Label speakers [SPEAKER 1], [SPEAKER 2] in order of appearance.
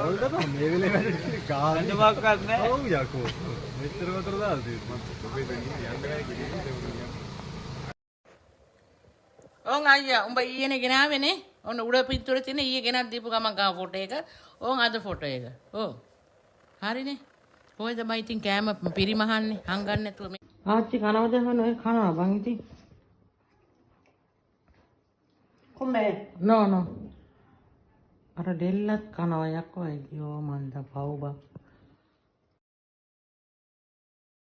[SPEAKER 1] ඕල්ද මේ වෙලේ ගාන මොකක්වත් නැහැ. ඔව් යකෝ. මෙච්චර වතුර දාලා තියෙනවා. ඔබේ දෙන්නේ යන්න බෑ කිව්වේ.
[SPEAKER 2] ඕන් අයියා උඹ ඊයේනේ ගෙනාවේනේ. ඔන්න උඩ පිටුරේ තියෙන ඊයේ ගෙනත් දීපු ගමන් ගාව ෆොටෝ එක. ඕන් අද ෆොටෝ එක. ඔව්. හරිනේ. කොහෙද මම ඉතින් කෑම පිරිමහන්නේ හංගන්න නැතුව මේ. ආච්චි කනවද හොන ඔය කනවා බං ඉතින්. කොම්බේ. නෝ. අර දෙල්ලත් කනවා යකෝ අයියෝ මන්ද පව් බං.